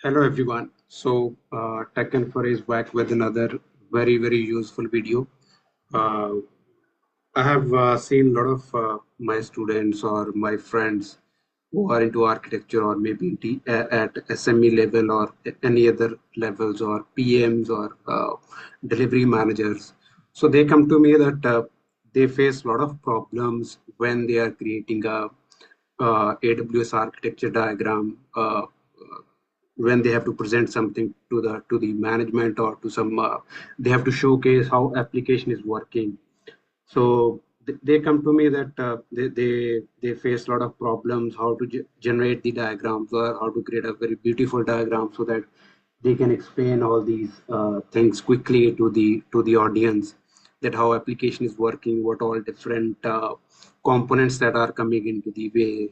Hello everyone. Tech Info is back with another very useful video. Uh, I have seen a lot of my students or my friends who are into architecture or maybe at SME level or any other levels or PMs or delivery managers. So they come to me that they face a lot of problems when they are creating a AWS architecture diagram. When they have to present something to the management or to some they have to showcase how application is working. So they come to me that they face a lot of problems how to generate the diagrams or how to create a very beautiful diagram so that they can explain all these things quickly to the audience, that how application is working, what all different components that are coming into the way,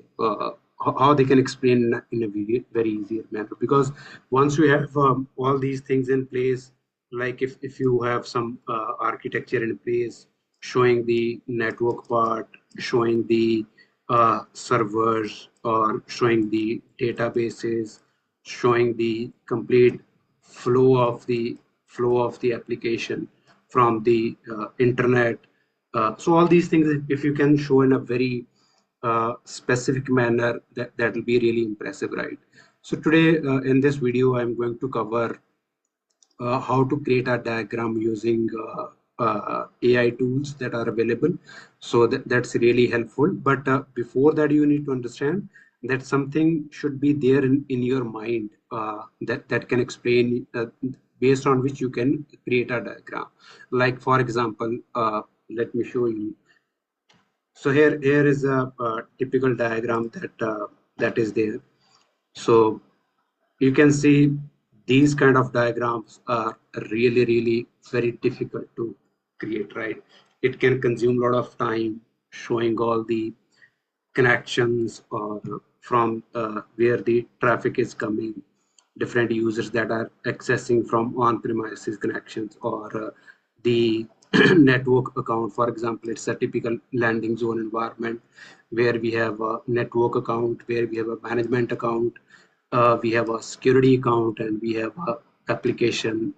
how they can explain in a very easier manner. Because once you have all these things in place, like if you have some architecture in place showing the network part, showing the servers, or showing the databases, showing the complete flow of the application from the internet. So all these things, if you can show in a very specific manner, that will be really impressive, right? So today in this video, I'm going to cover how to create a diagram using AI tools that are available. So that's really helpful. But before that, you need to understand that something should be there in your mind that can explain, based on which you can create a diagram. Like for example, let me show you. So here is a typical diagram that is there. So you can see these kind of diagrams are really very difficult to create, right? It can consume a lot of time showing all the connections or from where the traffic is coming, different users that are accessing from on-premises connections, or the network account. For example, it's a typical landing zone environment where we have a network account, where we have a management account, we have a security account, and we have a application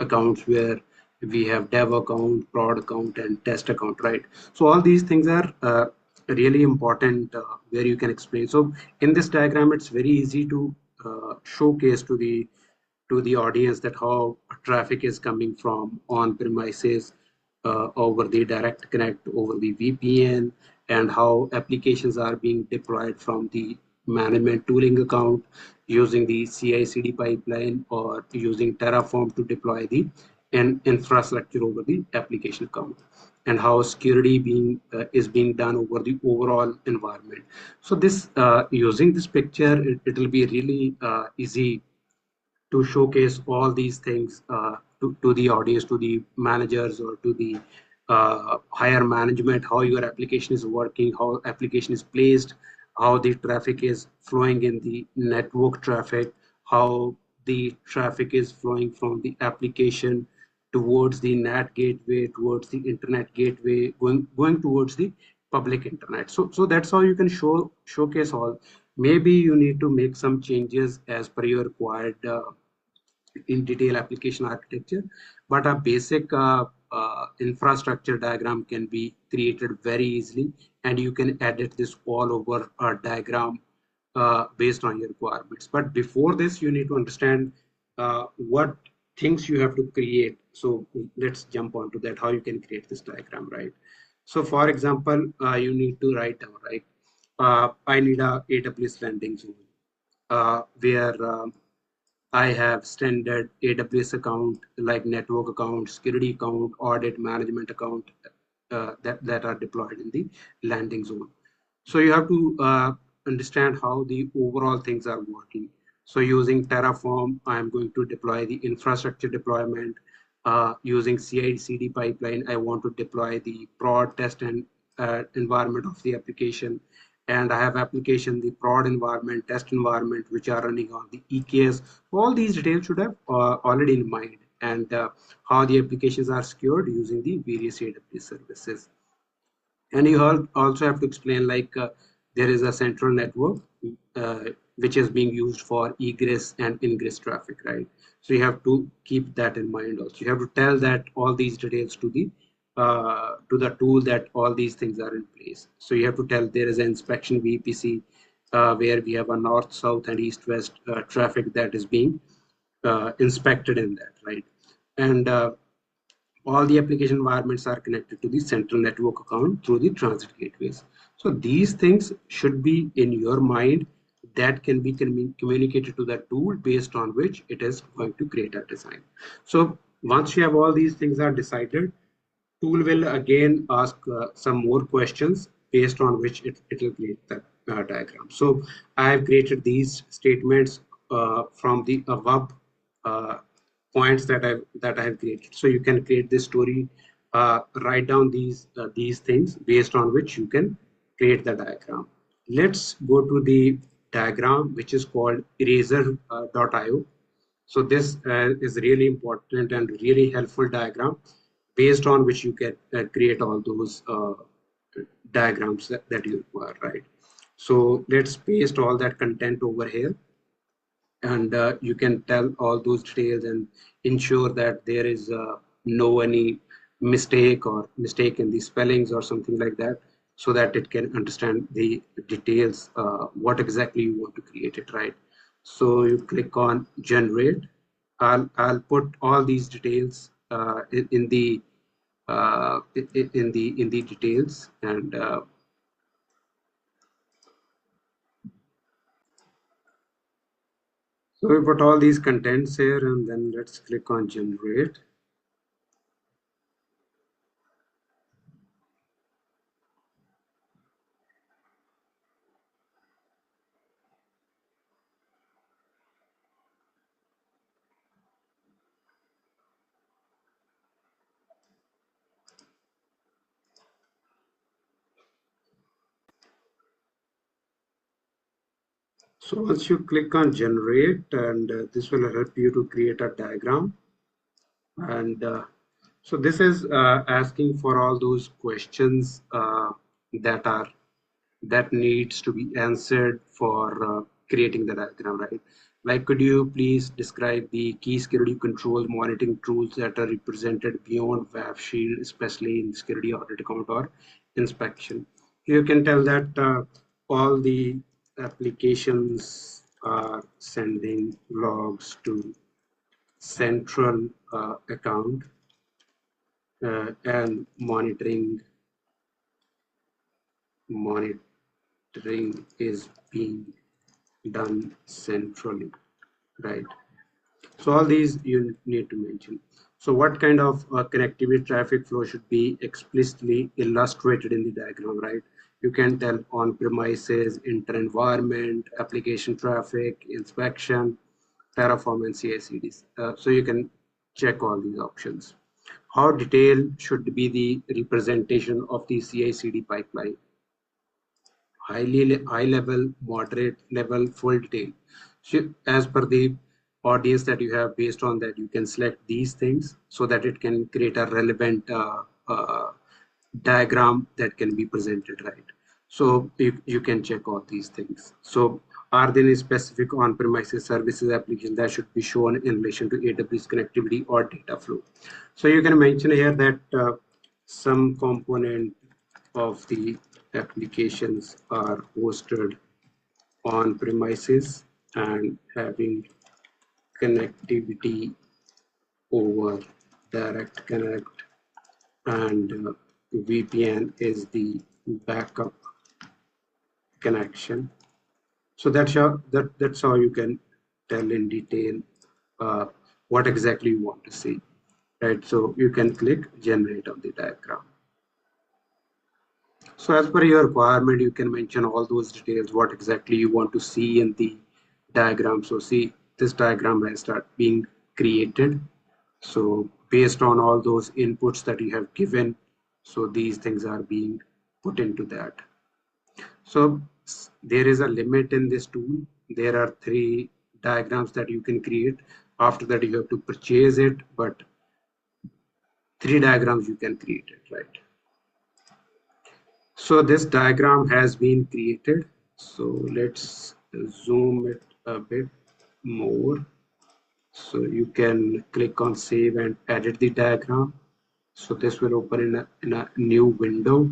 accounts where we have dev account, prod account, and test account, right? So all these things are really important, where you can explain. So in this diagram, it's very easy to showcase to the audience that how traffic is coming from on premises, over the direct connect over the VPN, and how applications are being deployed from the management tooling account using the CI/CD pipeline or using Terraform to deploy the infrastructure over the application account, and how security is being done over the overall environment. So this using this picture, it will be really easy to showcase all these things to the audience, to the managers, or to the higher management, how your application is working, how application is placed, how the traffic is flowing in the network traffic, how the traffic is flowing from the application towards the NAT gateway, towards the internet gateway, going towards the public internet. So that's how you can showcase all. Maybe you need to make some changes as per your required in detail application architecture, but a basic infrastructure diagram can be created very easily, and you can edit this all over a diagram based on your requirements. But before this, you need to understand what things you have to create. So let's jump on to that, how you can create this diagram, right? So for example, you need to write down, right? I need a AWS landing zone where I have standard AWS account like network account, security account, audit management account that are deployed in the landing zone. So you have to understand how the overall things are working. So using Terraform, I'm going to deploy the infrastructure deployment. Using CI/CD pipeline, I want to deploy the prod test and environment of the application. And I have application, the prod environment, test environment, which are running on the EKS. All these details should have already in mind, and how the applications are secured using the various AWS services. And you also have to explain, like there is a central network uh, which is being used for egress and ingress traffic, right? So you have to keep that in mind also. You have to tell that all these details to the tool that all these things are in place. So you have to tell there is an inspection VPC where we have a north, south, and east, west traffic that is being inspected in that, right? And all the application environments are connected to the central network account through the transit gateways. So these things should be in your mind that can be communicated to the tool based on which it is going to create a design. So once you have all these things are decided, tool will again ask some more questions based on which it will create the diagram. So I have created these statements from the above uh, points that I have created. So you can create this story, write down these things based on which you can create the diagram. Let's go to the diagram which is called eraser.io. So this is really important and really helpful diagram based on which you can create all those diagrams that you require, right? So let's paste all that content over here, and you can tell all those details and ensure that there is no any mistake in the spellings or something like that, so that it can understand the details what exactly you want to create it, right? So you click on generate. I'll put all these details in the in the details, and so we put all these contents here, and then let's click on generate. So once you click on generate, and this will help you to create a diagram. And so this is asking for all those questions that are that needs to be answered for creating the diagram, right? Like, could you please describe the key security control monitoring tools that are represented beyond WAF Shield, especially in security audit account or inspection? You can tell that all the applications are sending logs to central account, and monitoring is being done centrally, right? So all these you need to mention. So what kind of connectivity traffic flow should be explicitly illustrated in the diagram, right? You can tell on premises, inter-environment, application traffic, inspection, Terraform, and CI/CDs. So you can check all these options. How detailed should be the representation of the CI/CD pipeline? High level, moderate level, full detail. So as per the audience that you have, based on that, you can select these things so that it can create a relevant diagram that can be presented, right? So you can check all these things. So are there any specific on-premises services application that should be shown in relation to AWS connectivity or data flow? So you can mention here that some component of the applications are hosted on premises and having connectivity over direct connect, and VPN is the backup connection. So that's how you can tell in detail uh, what exactly you want to see, right? So you can click generate on the diagram. So as per your requirement, you can mention all those details, what exactly you want to see in the diagram. So see, this diagram has started being created. So based on all those inputs that you have given, so these things are being put into that. So there is a limit in this tool. There are 3 diagrams that you can create. After that, you have to purchase it, but 3 diagrams you can create it, right? So this diagram has been created. So let's zoom it a bit more. So you can click on save and edit the diagram. So this will open in a new window.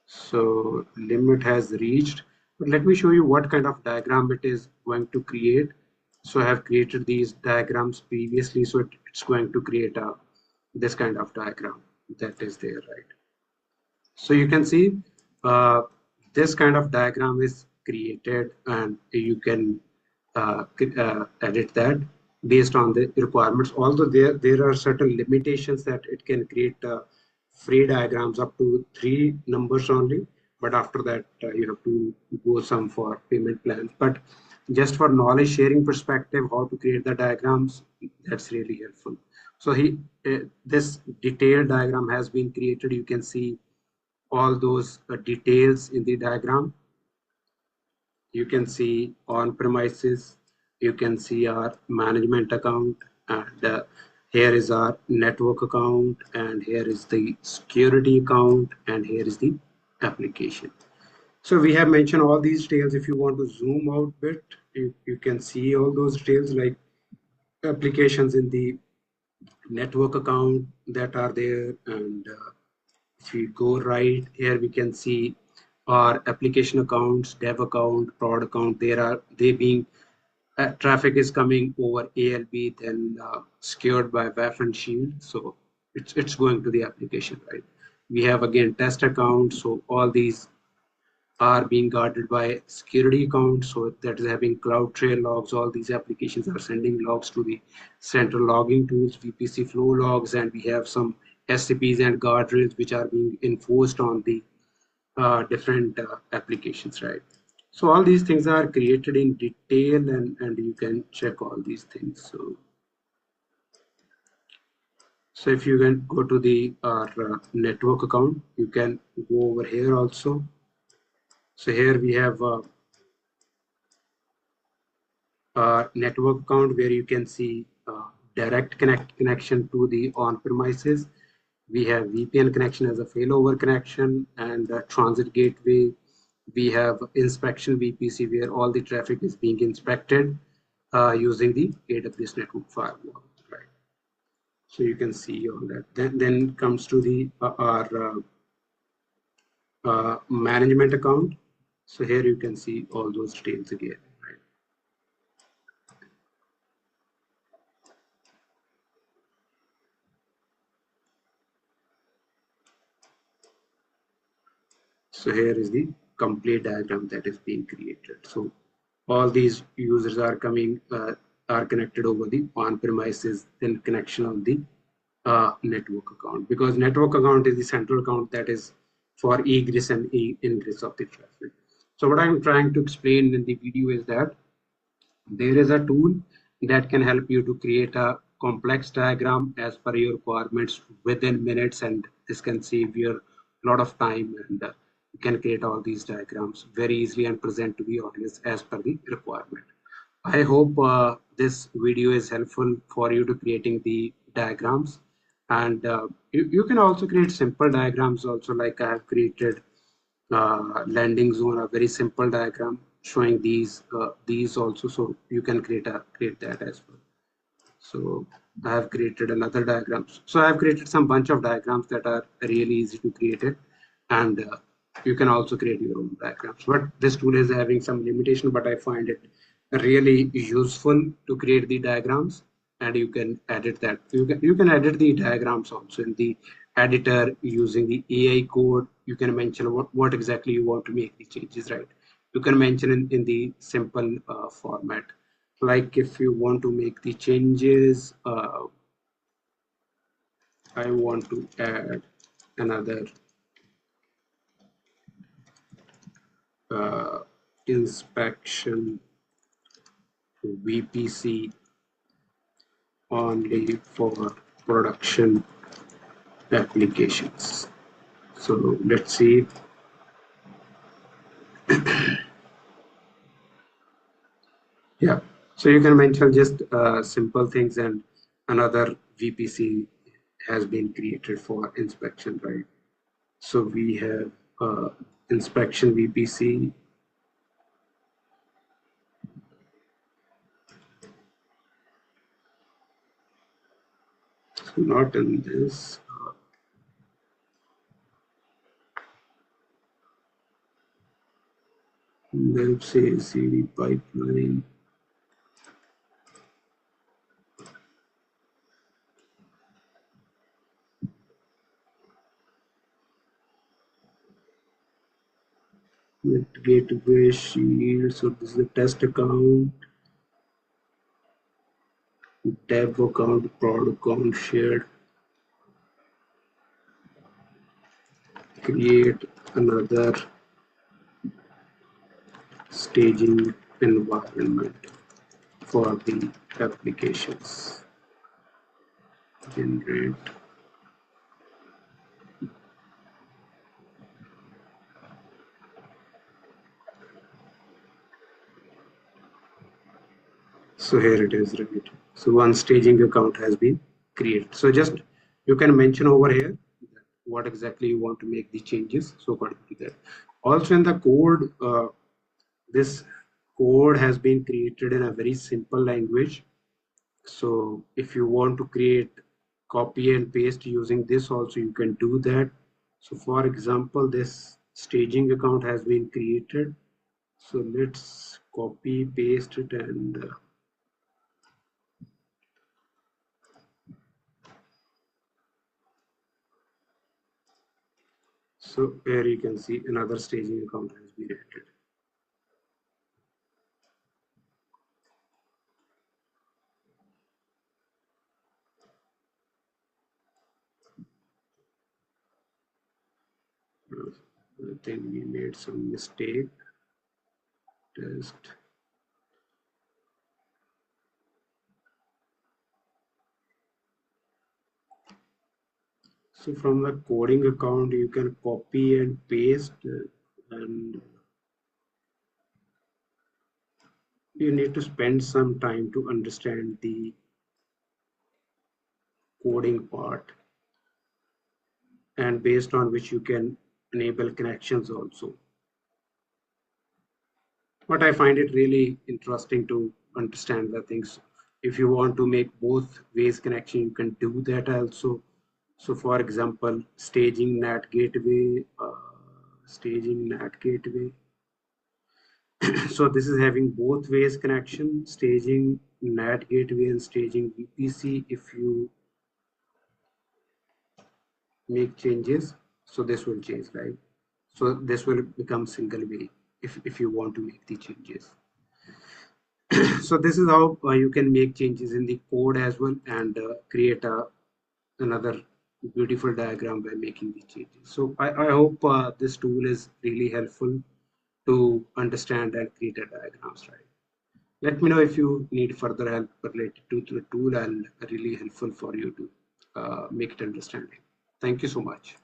So limit has reached. But let me show you what kind of diagram it is going to create. So I have created these diagrams previously. So it's going to create this kind of diagram that is there, right? So you can see uh, this kind of diagram is created, and you can edit that based on the requirements. Although there are certain limitations that it can create free diagrams up to 3 numbers only, but after that you have to go some for payment plans. But just for knowledge sharing perspective, how to create the diagrams, that's really helpful. So this detailed diagram has been created. You can see all those details in the diagram. You can see on premises, you can see our management account, and here is our network account, and here is the security account, and here is the application. So we have mentioned all these details. If you want to zoom out a bit, you can see all those details like applications in the network account that are there. And if we go right here, we can see our application accounts, dev account, prod account. They being traffic is coming over ALB, then secured by WAF and Shield. So it's going to the application, right? We have again test account. So all these are being guarded by security accounts. So that is having CloudTrail logs. All these applications are sending logs to the central logging tools, VPC flow logs, and we have some SCPs and guardrails which are being enforced on the different applications, right? So all these things are created in detail, and you can check all these things. So if you can go to the network account, you can go over here also. So here we have network account where you can see direct connection to the on-premises. We have VPN connection as a failover connection, and transit gateway. We have inspection VPC where all the traffic is being inspected using the AWS network firewall. Right. So you can see all that. Then comes to the our management account. So here you can see all those details again. Right. So here is the complete diagram that is being created. So all these users are coming, are connected over the on-premises, then connection on the network account, because network account is the central account that is for egress and ingress of the traffic. So what I'm trying to explain in the video is that there is a tool that can help you to create a complex diagram as per your requirements within minutes, and this can save you a lot of time, and you can create all these diagrams very easily and present to the audience as per the requirement. I hope this video is helpful for you to creating the diagrams, and you can also create simple diagrams also, like I have created landing zone, a very simple diagram showing these also. So you can create that as well. So I have created another diagram. So I have created some bunch of diagrams that are really easy to create it, and you can also create your own diagrams. But this tool is having some limitation, but I find it really useful to create the diagrams, and you can edit that. You can edit the diagrams also in the editor using the AI code. You can mention what exactly you want to make the changes, right? You can mention in the simple format, like if you want to make the changes, I want to add another uh, inspection VPC only for production applications. So let's see. Yeah, so you can mention just simple things, and another VPC has been created for inspection, right? So we have inspection VPC, So not in this. Let's say CD pipeline. Let gateway shield. So this is the test account, dev account, prod account, shared. Create another staging environment for the applications. Generate. So here it is, right? So one staging account has been created. So just you can mention over here what exactly you want to make the changes. So according to that. Also in the code, this code has been created in a very simple language. So if you want to create copy and paste using this also, you can do that. So for example, this staging account has been created. So let's copy paste it, and so here you can see another staging account has been added. I think we made some mistake. Test. So from the coding account, you can copy and paste, and you need to spend some time to understand the coding part, and based on which you can enable connections also. But I find it really interesting to understand the things. If you want to make both ways connection, you can do that also. So for example, staging NAT gateway, staging NAT gateway. So this is having both ways connection, staging NAT gateway and staging VPC. If you make changes, so this will change, right? So this will become single way if you want to make the changes. So this is how you can make changes in the code as well, and create another beautiful diagram by making the changes. So I hope this tool is really helpful to understand and create a diagrams, right? Let me know if you need further help related to the tool, and really helpful for you to make it understanding. Thank you so much.